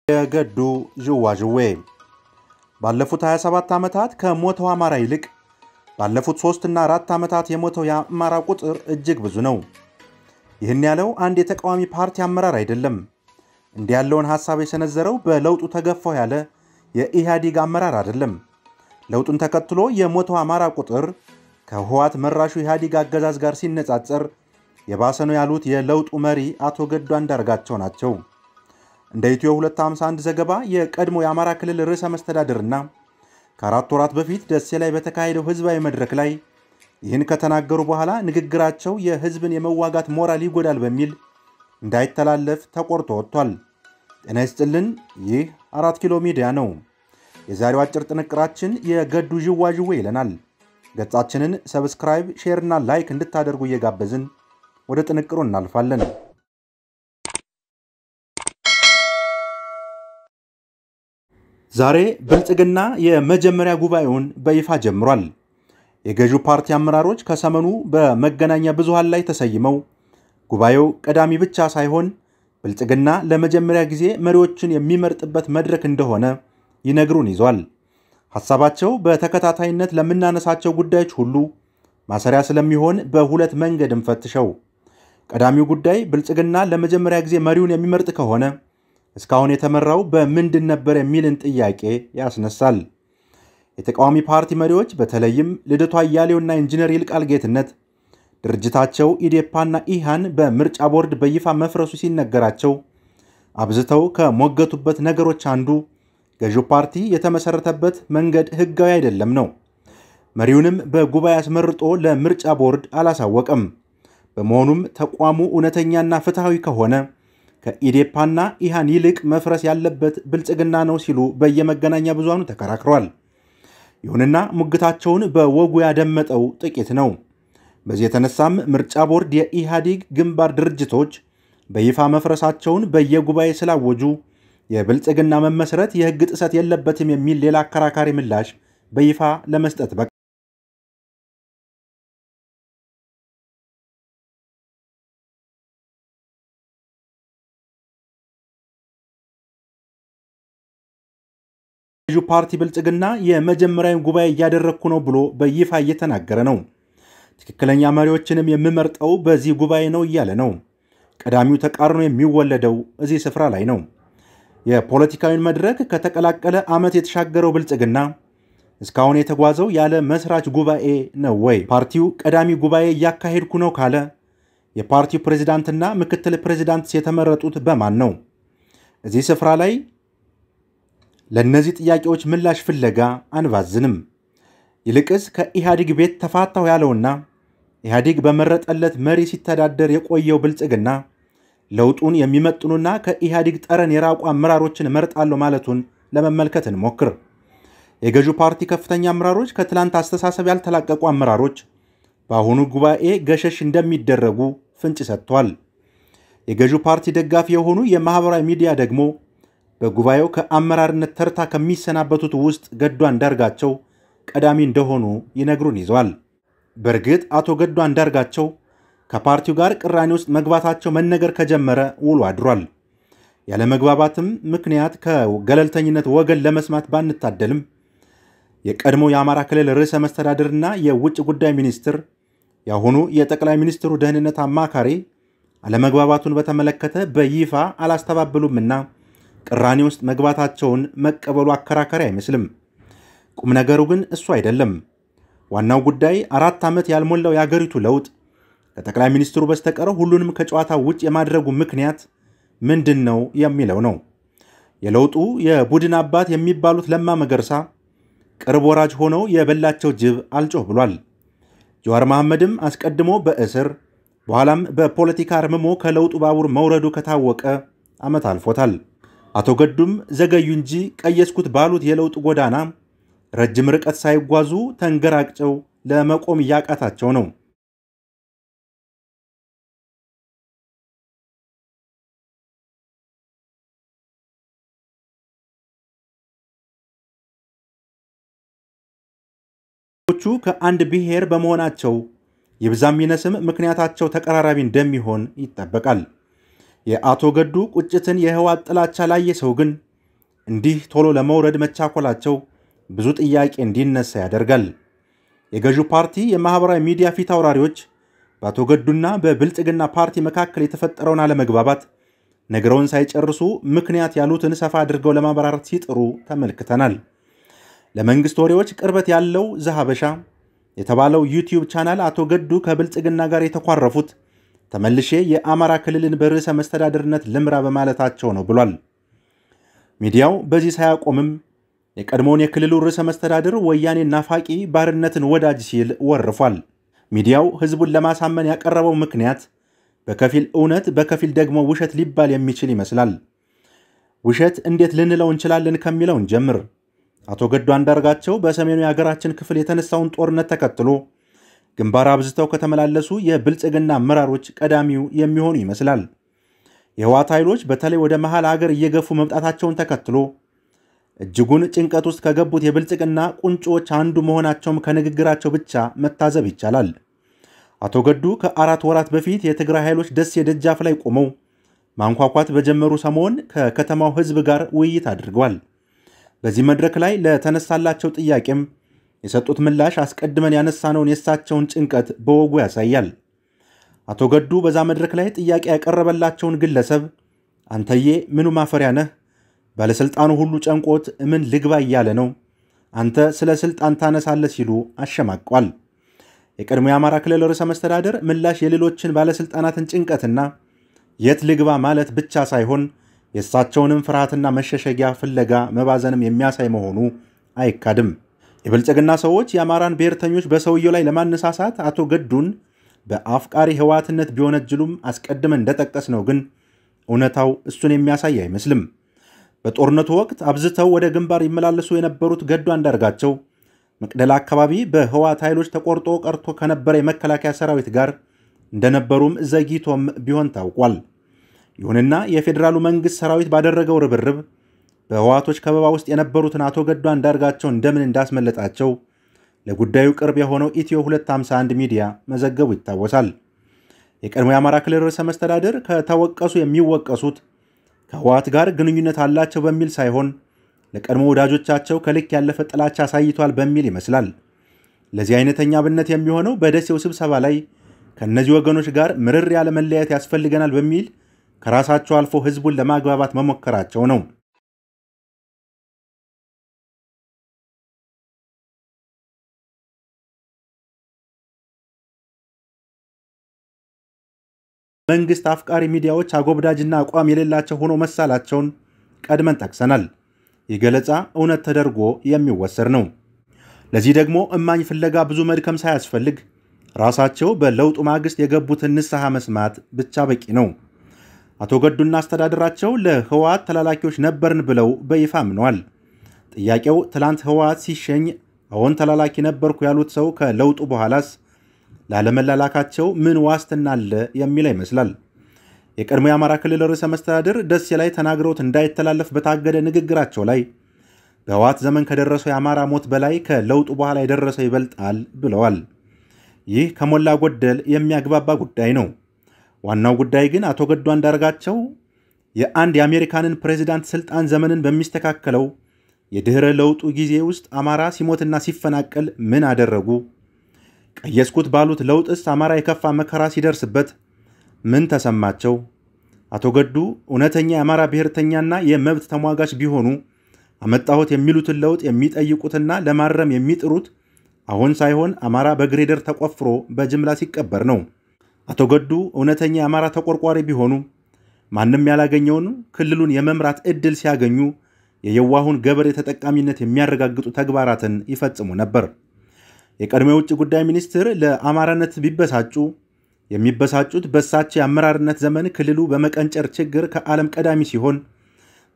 የገዱ ዥዋዥዌ ባለፉት 27 ዓመታት ከሞተው አማራ ይልቅ ባለፉት 3 እና 4 ዓመታት የሞተው የአማራ ቁጥር እጅግ ብዙ ነው። ይህን ያለው አንድ የተቃዋሚ ፓርቲ አመራር አይደለም። እንዲህ ያለውን ሐሳብ የሰነዘረው በለውጡ ተገፋው ያለ የኢህአዴግ አመራር አይደለም። ለውጡን ተከትሎ የሞተው አማራ ቁጥር ከህወሓት መራሹ ኢህአዴግ አገዛዝ ጋር ሲነጻጸር የባሰ ነው ያሉት የለውጡ መሪ አቶ ገዱ አንዳርጋቸው ናቸው። እንደ ኢትዮ 251 ዘገባ የቀድሞ የአማራ ክልል ርዕሰ መስተዳድርና ከ4 ወራት በፊት ደሴ ላይ በተካሄደው ህዝባዊ መድረክ ላይ ይህን ከተናገሩ በኋላ ንግግራቸው የህዝብን የመዋጋት ሞራል ይጎዳል በሚል እንዳይተላለፍ ተቆርጦ ወጥቷል። ጤና ይስጥልን፣ ይህ 4 ኪሎ ሚዲያ ነው። የዛሬው አጭር ጥንቅራችን የገዱ ዥዋዥዌ ይለናል። ገጻችንን ሰብስክራይብ፣ ሼር እና ላይክ እንድታደርጉ እየጋበዝን ወደ ጥንቅሩ እናልፋለን። ዛሬ ብልጽግና የመጀመሪያ ጉባኤውን በይፋ ጀምሯል። የገዢው ፓርቲ አመራሮች ከሰሞኑ በመገናኛ ብዙሃን ላይ ተሰይመው ጉባኤው ቀዳሚ ብቻ ሳይሆን ብልጽግና ለመጀመሪያ ጊዜ መሪዎችን የሚመርጥበት መድረክ እንደሆነ ይነግሩን ይዟል። ሐሳባቸው በተከታታይነት ለምናነሳቸው ጉዳዮች ሁሉ ማሰሪያ ስለሚሆን በሁለት መንገድ እንፈትሸው። ቀዳሚው ጉዳይ ብልጽግና ለመጀመሪያ ጊዜ መሪውን የሚመርጥ ከሆነ እስካሁን የተመራው በምንድን ነበር የሚልን ጥያቄ ያስነሳል። የተቃዋሚ ፓርቲ መሪዎች በተለይም ልደቱ አያሌውና ኢንጂነር ይልቃል ጌትነት ድርጅታቸው ኢዴፓና ኢሃን በምርጫ ቦርድ በይፋ መፍረሱ ሲነገራቸው አብዝተው ከሞገቱበት ነገሮች አንዱ ገዢው ፓርቲ የተመሰረተበት መንገድ ህጋዊ አይደለም ነው። መሪውንም በጉባኤ አስመርጦ ለምርጫ ቦርድ አላሳወቀም። በመሆኑም ተቋሙ እውነተኛና ፍትሃዊ ከሆነ ከኢዴፓና ኢሃን ይልቅ መፍረስ ያለበት ብልጽግና ነው ሲሉ በየመገናኛ ብዙሃኑ ተከራክረዋል። ይሁንና ሙግታቸውን በወጉ ያደመጠው ጥቂት ነው። በዚህ የተነሳም ምርጫ ቦርድ የኢህአዴግ ግንባር ድርጅቶች በይፋ መፍረሳቸውን በየጉባኤ ስላወጁ የብልጽግና መመስረት የህግ ጥሰት የለበትም የሚል ሌላ አከራካሪ ምላሽ በይፋ ለመስጠት በቃ። ገዢው ፓርቲ ብልጽግና የመጀመሪያውን ጉባኤ እያደረኩ ነው ብሎ በይፋ እየተናገረ ነው። ትክክለኛ መሪዎችንም የምመርጠው በዚህ ጉባኤ ነው እያለ ነው። ቀዳሚው ተቃርኖ የሚወለደው እዚህ ስፍራ ላይ ነው። የፖለቲካዊን መድረክ ከተቀላቀለ ዓመት የተሻገረው ብልጽግና እስካሁን የተጓዘው ያለ መስራች ጉባኤ ነው ወይ? ፓርቲው ቀዳሚ ጉባኤ እያካሄድኩ ነው ካለ የፓርቲው ፕሬዝዳንትና ምክትል ፕሬዝዳንት የተመረጡት በማን ነው? እዚህ ስፍራ ላይ ለነዚህ ጥያቄዎች ምላሽ ፍለጋ አንባዝንም። ይልቅስ ከኢህአዴግ ቤት ተፋታው ያለውና ኢህአዴግ በመረጠለት መሪ ሲተዳደር የቆየው ብልጽግና ለውጡን የሚመጥኑና ከኢህአዴግ ጠረን የራቁ አመራሮችን መርጣለሁ ማለቱን ለመመልከት እንሞክር። የገዢው ፓርቲ ከፍተኛ አመራሮች ከትላንት አስተሳሰብ ያልተላቀቁ አመራሮች በአሁኑ ጉባኤ ገሸሽ እንደሚደረጉ ፍንጭ ሰጥቷል። የገዢው ፓርቲ ደጋፊ የሆኑ የማህበራዊ ሚዲያ ደግሞ በጉባኤው ከአመራርነት ተርታ ከሚሰናበቱት ውስጥ ገዱ አንዳርጋቸው ቀዳሚ እንደሆኑ ይነግሩን ይዟል። በእርግጥ አቶ ገዱ አንዳርጋቸው ከፓርቲው ጋር ቅራኔ ውስጥ መግባታቸው መነገር ከጀመረ ውሎ አድሯል። ያለ መግባባትም ምክንያት ከገለልተኝነት ወገን ለመስማት ባንታደልም የቀድሞ የአማራ ክልል ርዕሰ መስተዳድርና የውጭ ጉዳይ ሚኒስትር ያሁኑ የጠቅላይ ሚኒስትሩ ደህንነት አማካሪ አለመግባባቱን በተመለከተ በይፋ አላስተባበሉምና ቅራኔ ውስጥ መግባታቸውን መቀበሉ አከራካሪ አይመስልም። ቁም ነገሩ ግን እሱ አይደለም። ዋናው ጉዳይ 4 ዓመት ያልሞላው የአገሪቱ ለውጥ ከጠቅላይ ሚኒስትሩ በስተቀር ሁሉንም ከጨዋታ ውጭ የማድረጉ ምክንያት ምንድን ነው የሚለው ነው። የለውጡ የቡድን አባት የሚባሉት ለማ መገርሳ ቅርብ ወራጅ ሆነው የበላቸው ጅብ አልጮህ ብሏል። ጀዋር መሐመድም አስቀድሞ በእስር በኋላም በፖለቲካ አርምሞ ከለውጡ ባቡር መውረዱ ከታወቀ ዓመት አልፎታል። አቶ ገዱም ዘገዩ እንጂ ቀየስኩት ባሉት የለውጥ ጎዳና ረጅም ርቀት ሳይጓዙ ተንገራቅጨው ለመቆም እያቃታቸው ነው። ከአንድ ብሔር በመሆናቸው ይብዛም ይነስም ምክንያታቸው ተቀራራቢ እንደሚሆን ይጠበቃል። የአቶ ገዱ ቁጭትን የህወሓት ጥላቻ ላይ የሰው ግን እንዲህ ቶሎ ለመውረድ መቻኮላቸው ብዙ ጥያቄ እንዲነሳ ያደርጋል። የገዢው ፓርቲ የማህበራዊ ሚዲያ ፊት አውራሪዎች በአቶ ገዱና በብልጽግና ፓርቲ መካከል የተፈጠረውን አለመግባባት ነገረውን ሳይጨርሱ ምክንያት ያሉትን ሰፋ አድርገው ለማብራራት ሲጥሩ ተመልክተናል። ለመንግስት ወሬዎች ቅርበት ያለው ዘሐበሻ የተባለው ዩቲዩብ ቻናል አቶ ገዱ ከብልጽግና ጋር የተኳረፉት ተመልሼ የአማራ ክልልን በርዕሰ መስተዳድርነት ልምራ በማለታቸው ነው ብሏል። ሚዲያው በዚህ ሳያቆምም የቀድሞውን የክልሉ ርዕሰ መስተዳድር ወያኔ ናፋቂ ባርነትን ወዳጅ ሲል ወርፏል። ሚዲያው ህዝቡን ለማሳመን ያቀረበው ምክንያት በከፊል እውነት በከፊል ደግሞ ውሸት ሊባል የሚችል ይመስላል። ውሸት እንዴት ልንለው እንችላለን ከሚለውን ጀምር። አቶ ገዱ አንዳርጋቸው በሰሜኑ የሀገራችን ክፍል የተነሳውን ጦርነት ተከትሎ ግንባር አብዝተው ከተመላለሱ የብልጽግና አመራሮች ቀዳሚው የሚሆኑ ይመስላል። የህወሓት ኃይሎች በተለይ ወደ መሃል ሀገር እየገፉ መምጣታቸውን ተከትሎ እጅጉን ጭንቀት ውስጥ ከገቡት የብልጽግና ቁንጮዎች አንዱ መሆናቸውም ከንግግራቸው ብቻ መታዘብ ይቻላል። አቶ ገዱ ከ4 ወራት በፊት የትግራይ ኃይሎች ደሴ ደጃፍ ላይ ቆመው ማንኳኳት በጀመሩ ሰሞን ከከተማው ህዝብ ጋር ውይይት አድርገዋል። በዚህ መድረክ ላይ ለተነሳላቸው ጥያቄም የሰጡት ምላሽ አስቀድመን ያነሳነውን የእሳቸውን ጭንቀት በወጉ ያሳያል። አቶ ገዱ በዛ መድረክ ላይ ጥያቄ ያቀረበላቸውን ግለሰብ አንተዬ ምኑ ማፈሪያ ነህ? ባለስልጣኑ ሁሉ ጨንቆት ምን ልግባ እያለ ነው? አንተ ስለ ስልጣን ታነሳለህ ሲሉ አሸማቋል። የቀድሞ የአማራ ክልል ርዕሰ መስተዳድር ምላሽ የሌሎችን ባለስልጣናትን ጭንቀትና የት ልግባ ማለት ብቻ ሳይሆን የእሳቸውንም ፍርሃትና መሸሸጊያ ፍለጋ መባዘንም የሚያሳይ መሆኑ አይካድም። የብልጽግና ሰዎች የአማራን ብሔርተኞች በሰውየው ላይ ለማነሳሳት አቶ ገዱን በአፍቃሪ ህወሓትነት ቢወነጅሉም አስቀድመን እንደጠቀስነው ግን እውነታው እሱን የሚያሳይ አይመስልም። በጦርነቱ ወቅት አብዝተው ወደ ግንባር ይመላለሱ የነበሩት ገዱ አንዳርጋቸው መቅደላ አካባቢ በህወሓት ኃይሎች ተቆርጦ ቀርቶ ከነበረ የመከላከያ ሰራዊት ጋር እንደነበሩም ዘግይቶም ቢሆን ታውቋል። ይሁንና የፌዴራሉ መንግስት ሰራዊት ባደረገው ርብርብ በህወሓቶች ከበባ ውስጥ የነበሩትን አቶ ገዱ አንዳርጋቸው እንደምን እንዳስመለጣቸው ለጉዳዩ ቅርብ የሆነው ኢትዮ 251 ሚዲያ መዘገቡ ይታወሳል። የቀድሞ የአማራ ክልል ርዕሰ መስተዳድር ከተወቀሱ የሚወቀሱት ከህወሓት ጋር ግንኙነት አላቸው በሚል ሳይሆን ለቀድሞ ወዳጆቻቸው ከልክ ያለፈ ጥላቻ አሳይቷል በሚል ይመስላል። ለዚህ አይነተኛ አብነት የሚሆነው በደሴው ስብሰባ ላይ ከእነዚህ ወገኖች ጋር ምርር ያለ መለያየት ያስፈልገናል በሚል ከራሳቸው አልፎ ህዝቡን ለማግባባት መሞከራቸው ነው። መንግስት አፍቃሪ ሚዲያዎች አጎብዳጅና አቋም የሌላቸው ሆኖ መሳላቸውን ቀድመን ጠቅሰናል። ይህ ገለጻ እውነት ተደርጎ የሚወሰድ ነው። ለዚህ ደግሞ እማኝ ፍለጋ ብዙ መድከም ሳያስፈልግ ራሳቸው በለውጡ ማግስት የገቡትን ንስሐ መስማት ብቻ በቂ ነው። አቶ ገዱና አስተዳደራቸው ለህወሓት ተላላኪዎች ነበርን ብለው በይፋ አምነዋል። ጥያቄው ትላንት ህወሓት ሲሸኝ አሁን ተላላኪ ነበርኩ ያሉት ሰው ከለውጡ በኋላስ ላለመላላካቸው ምን ዋስትና አለ የሚል ይመስላል። የቀድሞ የአማራ ክልል ርዕሰ መስተዳድር ደሴ ላይ ተናግረውት እንዳይተላለፍ በታገደ ንግግራቸው ላይ በህወሓት ዘመን ከደረሰው የአማራ ሞት በላይ ከለውጡ በኋላ የደረሰው ይበልጣል ብለዋል። ይህ ከሞላ ጎደል የሚያግባባ ጉዳይ ነው። ዋናው ጉዳይ ግን አቶ ገዱ አንዳርጋቸው የአንድ የአሜሪካንን ፕሬዚዳንት ስልጣን ዘመንን በሚስተካከለው የድህረ ለውጡ ጊዜ ውስጥ አማራ ሲሞትና ሲፈናቀል ምን አደረጉ? ቀየስኩት ባሉት ለውጥስ አማራ የከፋ መከራ ሲደርስበት ምን ተሰማቸው? አቶ ገዱ እውነተኛ የአማራ ብሔርተኛና የመብት ተሟጋች ቢሆኑ አመጣሁት የሚሉትን ለውጥ የሚጠይቁትና ለማረም የሚጥሩት አሁን ሳይሆን አማራ በግሬደር ተቆፍሮ በጅምላ ሲቀበር ነው። አቶ ገዱ እውነተኛ የአማራ ተቆርቋሪ ቢሆኑ ማንም ያላገኘውን ክልሉን የመምራት ዕድል ሲያገኙ የየዋሁን ገበሬ ተጠቃሚነት የሚያረጋግጡ ተግባራትን ይፈጽሙ ነበር። የቀድሞ የውጭ ጉዳይ ሚኒስትር ለአማራነት ቢበሳጩ የሚበሳጩት በሳቸው የአመራርነት ዘመን ክልሉ በመቀንጨር ችግር ከዓለም ቀዳሚ ሲሆን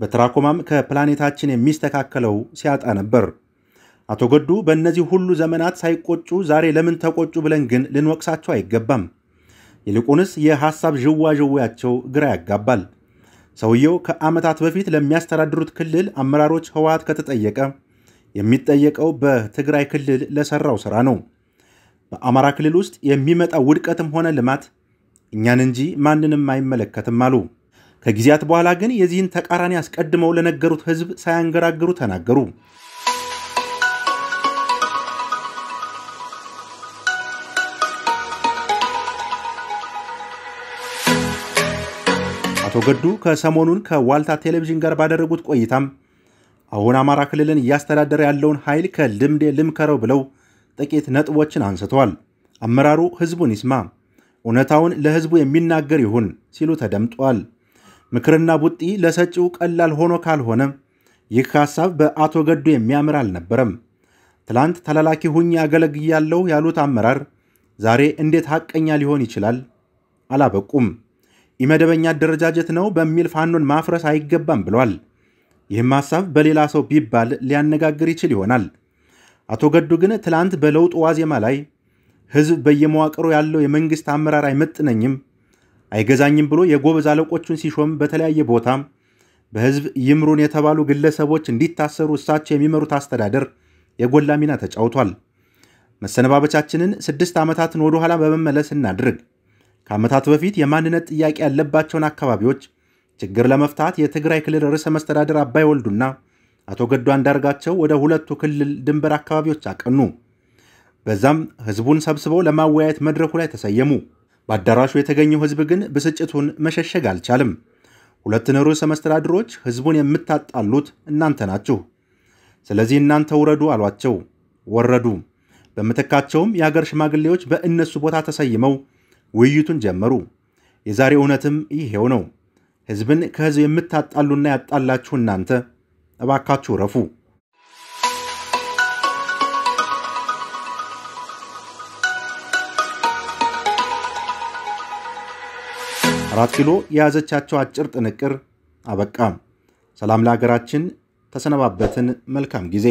በትራኮማም ከፕላኔታችን የሚስተካከለው ሲያጣ ነበር። አቶ ገዱ በእነዚህ ሁሉ ዘመናት ሳይቆጩ ዛሬ ለምን ተቆጩ ብለን ግን ልንወቅሳቸው አይገባም። ይልቁንስ የሐሳብ ዥዋዥዌያቸው ግራ ያጋባል። ሰውየው ከዓመታት በፊት ለሚያስተዳድሩት ክልል አመራሮች ህወሓት ከተጠየቀ የሚጠየቀው በትግራይ ክልል ለሰራው ሥራ ነው። በአማራ ክልል ውስጥ የሚመጣ ውድቀትም ሆነ ልማት እኛን እንጂ ማንንም አይመለከትም አሉ። ከጊዜያት በኋላ ግን የዚህን ተቃራኒ አስቀድመው ለነገሩት ህዝብ ሳያንገራግሩ ተናገሩ። አቶ ገዱ ከሰሞኑን ከዋልታ ቴሌቪዥን ጋር ባደረጉት ቆይታም አሁን አማራ ክልልን እያስተዳደረ ያለውን ኃይል ከልምዴ ልምከረው ብለው ጥቂት ነጥቦችን አንስተዋል። አመራሩ ህዝቡን ይስማ፣ እውነታውን ለህዝቡ የሚናገር ይሁን ሲሉ ተደምጧል። ምክርና ቡጢ ለሰጪው ቀላል ሆኖ ካልሆነ ይህ ሐሳብ በአቶ ገዱ የሚያምር አልነበረም። ትላንት ተላላኪ ሁኝ ያገለግያለሁ ያሉት አመራር ዛሬ እንዴት ሐቀኛ ሊሆን ይችላል? አላበቁም። ኢመደበኛ አደረጃጀት ነው በሚል ፋኖን ማፍረስ አይገባም ብሏል። ይህም ሐሳብ በሌላ ሰው ቢባል ሊያነጋግር ይችል ይሆናል። አቶ ገዱ ግን ትላንት በለውጥ ዋዜማ ላይ ህዝብ በየመዋቅሩ ያለው የመንግስት አመራር አይመጥነኝም፣ አይገዛኝም ብሎ የጎበዝ አለቆቹን ሲሾም በተለያየ ቦታ በህዝብ ይምሩን የተባሉ ግለሰቦች እንዲታሰሩ እሳቸው የሚመሩት አስተዳደር የጎላ ሚና ተጫውቷል። መሰነባበቻችንን 6 ዓመታትን ወደ ኋላ በመመለስ እናድርግ። ከዓመታት በፊት የማንነት ጥያቄ ያለባቸውን አካባቢዎች ችግር ለመፍታት የትግራይ ክልል ርዕሰ መስተዳድር አባይ ወልዱና አቶ ገዱ አንዳርጋቸው ወደ ሁለቱ ክልል ድንበር አካባቢዎች አቀኑ። በዛም ህዝቡን ሰብስበው ለማወያየት መድረኩ ላይ ተሰየሙ። በአዳራሹ የተገኘው ህዝብ ግን ብስጭቱን መሸሸግ አልቻለም። ሁለቱን ርዕሰ መስተዳድሮች ህዝቡን የምታጣሉት እናንተ ናችሁ፣ ስለዚህ እናንተ ውረዱ አሏቸው። ወረዱ። በመተካቸውም የሀገር ሽማግሌዎች በእነሱ ቦታ ተሰይመው ውይይቱን ጀመሩ። የዛሬ እውነትም ይሄው ነው። ህዝብን ከህዝብ የምታጣሉና ያጣላችሁ እናንተ እባካችሁ ረፉ። 4 ኪሎ የያዘቻቸው አጭር ጥንቅር አበቃ። ሰላም ለሀገራችን። ተሰነባበትን። መልካም ጊዜ